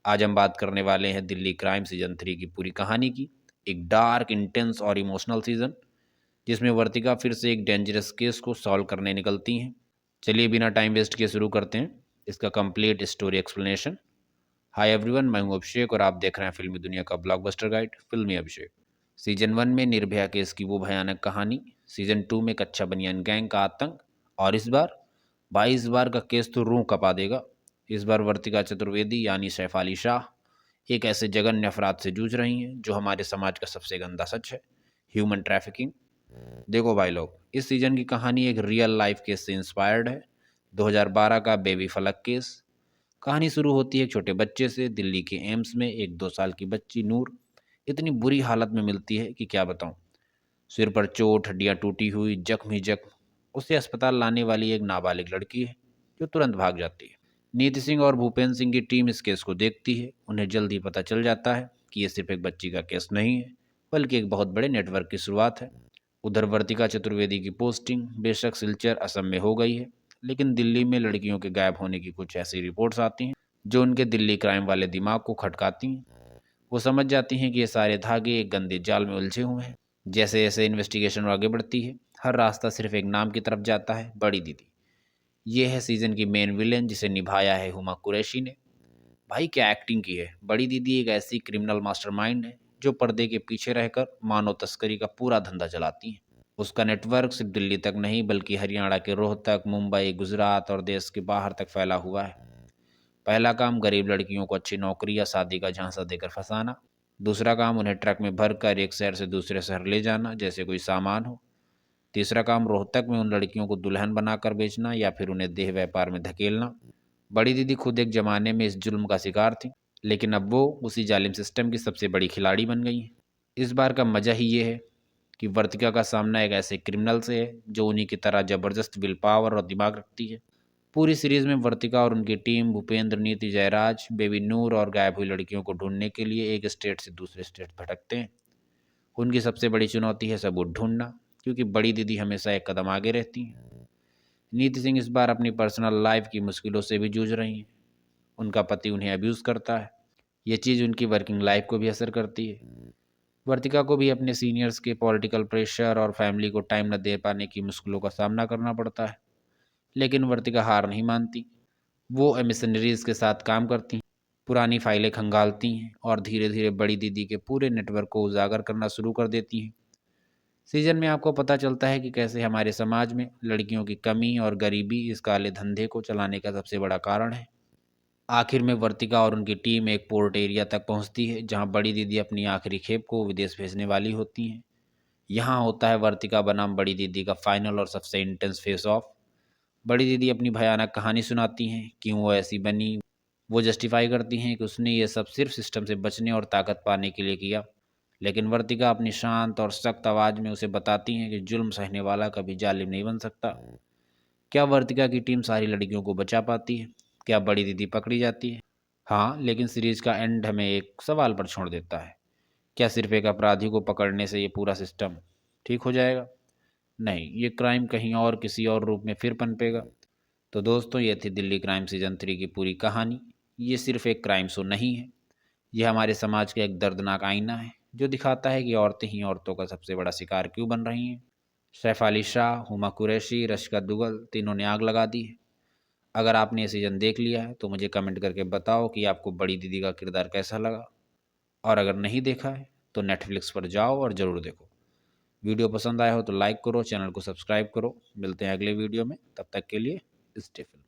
आज हम बात करने वाले हैं दिल्ली क्राइम सीजन 3 की पूरी कहानी की। एक डार्क, इंटेंस और इमोशनल सीजन जिसमें वर्तिका फिर से एक डेंजरस केस को सॉल्व करने निकलती हैं। चलिए बिना टाइम वेस्ट किए शुरू करते हैं इसका complete story explanation. Hi everyone, मैं हूं अभिषेक और आप देख रहे हैं फिल्मी दुनिया का ब्लॉकबस्टर गाइड फिल्मी अभिषेक। सीजन 1 में निर्भया केस की वो भयानक कहानी, सीजन 2 में कच्चा बनियान गैंग का आतंक, और इस बार 22 बार का केस तो रूह कपा देगा। इस बार वर्तिका चतुर्वेदी यानी सैफ शाह एक ऐसे जघन्य अपराध से जूझ रही हैं जो हमारे समाज का सबसे गंदा सच है, ह्यूमन ट्रैफिकिंग। देखो भाई लोग, इस सीजन की कहानी एक रियल लाइफ केस से इंस्पायर्ड है। 2012 का बेबी फलक केस। कहानी शुरू होती है एक छोटे बच्चे से। दिल्ली के एम्स में एक 2 साल की बच्ची नूर इतनी बुरी हालत में मिलती है कि क्या बताऊं। सिर पर चोट, हड्डियां टूटी हुई, जख्म ही जख्म। उसे अस्पताल लाने वाली एक नाबालिग लड़की है जो तुरंत भाग जाती है। नीति सिंह और भूपेंद्र सिंह की टीम इस केस को देखती है। उन्हें जल्द ही पता चल जाता है कि ये सिर्फ एक बच्ची का केस नहीं है, बल्कि एक बहुत बड़े नेटवर्क की शुरुआत है। उधर वर्तिका चतुर्वेदी की पोस्टिंग बेशक सिलचर असम में हो गई है, लेकिन दिल्ली में लड़कियों के गायब होने की कुछ ऐसी रिपोर्ट्स आती हैं जो उनके दिल्ली क्राइम वाले दिमाग को खटकाती हैं। वो समझ जाती हैं कि ये सारे धागे एक गंदे जाल में उलझे हुए हैं। जैसे जैसे इन्वेस्टिगेशन आगे बढ़ती है, हर रास्ता सिर्फ एक नाम की तरफ जाता है, बड़ी दीदी। ये है सीजन की मेन विलेन जिसे निभाया है हुमा कुरैशी ने। भाई क्या एक्टिंग की है। बड़ी दीदी एक ऐसी क्रिमिनल मास्टरमाइंड है जो पर्दे के पीछे रहकर मानव तस्करी का पूरा धंधा चलाती है। उसका नेटवर्क सिर्फ दिल्ली तक नहीं, बल्कि हरियाणा के रोहतक, मुंबई, गुजरात और देश के बाहर तक फैला हुआ है। पहला काम, गरीब लड़कियों को अच्छी नौकरी या शादी का झांसा देकर फंसाना। दूसरा काम, उन्हें ट्रक में भरकर एक शहर से दूसरे शहर ले जाना जैसे कोई सामान हो। तीसरा काम, रोहतक में उन लड़कियों को दुल्हन बनाकर बेचना या फिर उन्हें देह व्यापार में धकेलना। बड़ी दीदी खुद एक जमाने में इस जुल्म का शिकार थी, लेकिन अब वो उसी जालिम सिस्टम की सबसे बड़ी खिलाड़ी बन गई है। इस बार का मजा ही ये है कि वर्तिका का सामना एक ऐसे क्रिमिनल से है जो उन्हीं की तरह जबरदस्त विल पावर और दिमाग रखती है। पूरी सीरीज में वर्तिका और उनकी टीम भूपेंद्र, नीति, जयराज, बेबी नूर और गायब हुई लड़कियों को ढूंढने के लिए एक स्टेट से दूसरे स्टेट भटकते हैं। उनकी सबसे बड़ी चुनौती है सबूत ढूंढना, क्योंकि बड़ी दीदी हमेशा एक कदम आगे रहती हैं। नीति सिंह इस बार अपनी पर्सनल लाइफ की मुश्किलों से भी जूझ रही हैं। उनका पति उन्हें अब्यूज़ करता है। ये चीज़ उनकी वर्किंग लाइफ को भी असर करती है। वर्तिका को भी अपने सीनियर्स के पॉलिटिकल प्रेशर और फैमिली को टाइम न दे पाने की मुश्किलों का सामना करना पड़ता है। लेकिन वर्तिका हार नहीं मानती। वो मिशनरीज के साथ काम करती हैं, पुरानी फाइलें खंगालती हैं और धीरे धीरे बड़ी दीदी के पूरे नेटवर्क को उजागर करना शुरू कर देती हैं। सीजन में आपको पता चलता है कि कैसे हमारे समाज में लड़कियों की कमी और गरीबी इस काले धंधे को चलाने का सबसे बड़ा कारण है। आखिर में वर्तिका और उनकी टीम एक पोर्ट एरिया तक पहुंचती है जहां बड़ी दीदी अपनी आखिरी खेप को विदेश भेजने वाली होती हैं। यहाँ होता है वर्तिका बनाम बड़ी दीदी का फाइनल और सबसे इंटेंस फेस ऑफ। बड़ी दीदी अपनी भयानक कहानी सुनाती हैं, क्यों वो ऐसी बनी। वो जस्टिफाई करती हैं कि उसने ये सब सिर्फ सिस्टम से बचने और ताकत पाने के लिए किया। लेकिन वर्तिका अपनी शांत और सख्त आवाज़ में उसे बताती हैं कि जुल्म सहने वाला कभी जालिम नहीं बन सकता। क्या वर्तिका की टीम सारी लड़कियों को बचा पाती है? क्या बड़ी दीदी पकड़ी जाती है? हाँ, लेकिन सीरीज का एंड हमें एक सवाल पर छोड़ देता है। क्या सिर्फ एक अपराधी को पकड़ने से ये पूरा सिस्टम ठीक हो जाएगा? नहीं, ये क्राइम कहीं और किसी और रूप में फिर पनपेगा। तो दोस्तों, ये थी दिल्ली क्राइम सीजन 3 की पूरी कहानी। ये सिर्फ एक क्राइम शो नहीं है, ये हमारे समाज का एक दर्दनाक आईना है जो दिखाता है कि औरतें ही औरतों का सबसे बड़ा शिकार क्यों बन रही हैं। सैफ अली शाह, हुमा कुरैशी, रश्का दुगल तीनों ने आग लगा दी है। अगर आपने ये सीजन देख लिया है तो मुझे कमेंट करके बताओ कि आपको बड़ी दीदी का किरदार कैसा लगा। और अगर नहीं देखा है तो नेटफ्लिक्स पर जाओ और ज़रूर देखो। वीडियो पसंद आया हो तो लाइक करो, चैनल को सब्सक्राइब करो। मिलते हैं अगले वीडियो में, तब तक के लिए स्टे फिल्म।